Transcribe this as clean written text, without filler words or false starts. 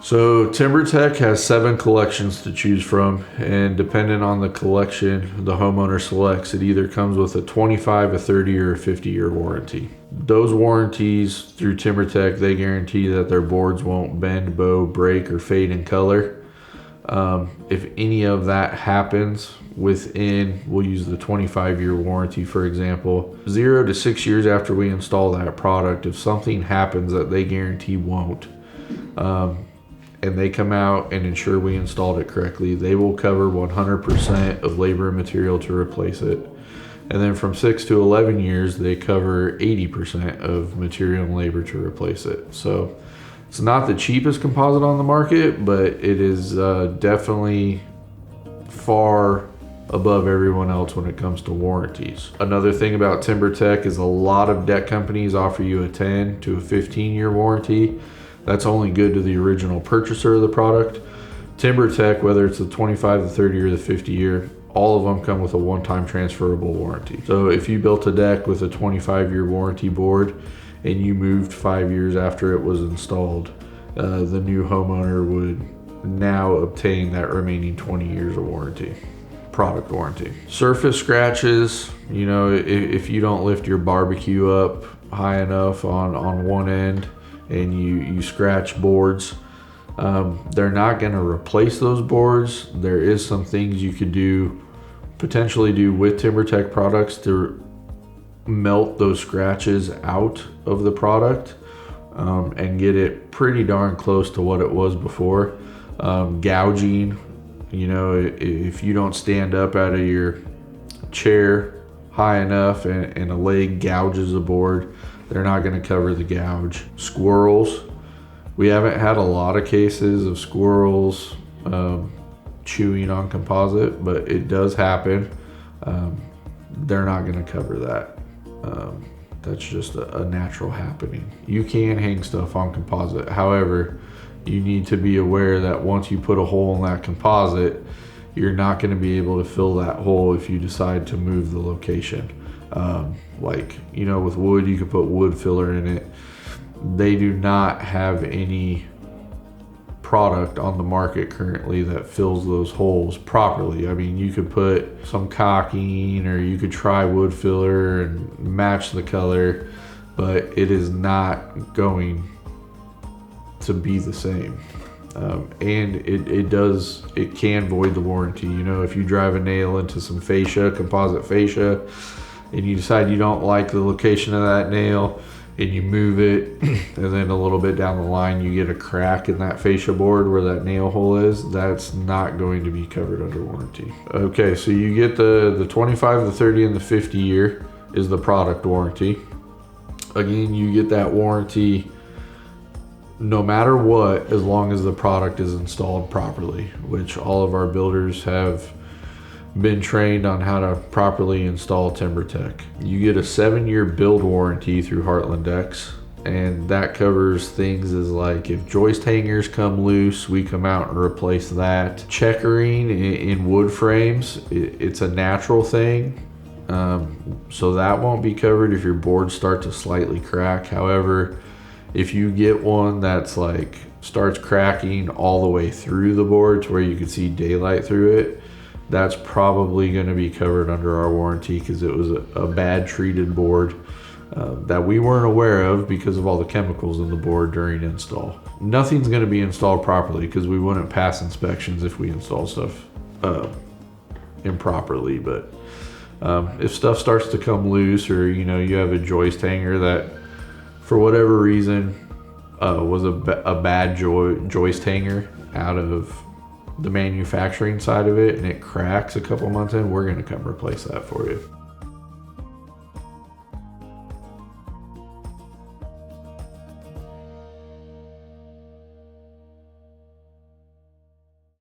So TimberTech has 7 collections to choose from, and depending on the collection the homeowner selects, it either comes with a 25, a 30, or a 50-year warranty. Those warranties through TimberTech, they guarantee that their boards won't bend, bow, break, or fade in color. If any of that happens within, we'll use the 25-year warranty for example, 0 to 6 years after we install that product, if something happens that they guarantee won't, and they come out and ensure we installed it correctly, they will cover 100% of labor and material to replace it. And then from 6 to 11 years, they cover 80% of material and labor to replace it. So it's not the cheapest composite on the market, but it is definitely far above everyone else when it comes to warranties. Another thing about TimberTech is a lot of deck companies offer you a 10 to a 15-year warranty. That's only good to the original purchaser of the product. TimberTech, whether it's the 25, the 30, or the 50-year, all of them come with a one-time transferable warranty. So if you built a deck with a 25-year warranty board and you moved 5 years after it was installed, the new homeowner would now obtain that remaining 20 years of warranty, product warranty. Surface scratches, you know, if you don't lift your barbecue up high enough on one end and you scratch boards, they're not going to replace those boards. There is some things you could potentially do with TimberTech products to melt those scratches out of the product and get it pretty darn close to what it was before. Gouging, you know, if you don't stand up out of your chair high enough and a leg gouges a board, they're not going to cover the gouge. Squirrels, we haven't had a lot of cases of squirrels chewing on composite, but it does happen. They're not going to cover that. That's just a natural happening. You can hang stuff on composite. However, you need to be aware that once you put a hole in that composite, you're not going to be able to fill that hole if you decide to move the location. Like, you know, with wood, you could put wood filler in it. They do not have any product on the market currently that fills those holes properly. I mean, you could put some caulking or you could try wood filler and match the color, but it is not going to be the same. And it can void the warranty. You know, if you drive a nail into some fascia, composite fascia, and you decide you don't like the location of that nail and you move it, and then a little bit down the line you get a crack in that fascia board where that nail hole is, that's not going to be covered under warranty. Okay, so you get the 25, the 30, and the 50 year is the product warranty. Again, you get that warranty no matter what, as long as the product is installed properly, which all of our builders have been trained on how to properly install TimberTech. You get a 7-year build warranty through Heartland Decks, and that covers things as like if joist hangers come loose, we come out and replace that. Checkering in wood frames, it's a natural thing, so that won't be covered if your boards start to slightly crack. However, if you get one that's like starts cracking all the way through the board to where you can see daylight through it, that's probably going to be covered under our warranty because it was a bad treated board that we weren't aware of because of all the chemicals in the board during install. Nothing's going to be installed properly because we wouldn't pass inspections if we install stuff improperly. But if stuff starts to come loose, or you know, you have a joist hanger that for whatever reason was a bad joist hanger out of the manufacturing side of it and it cracks a couple months in, we're going to come replace that for you.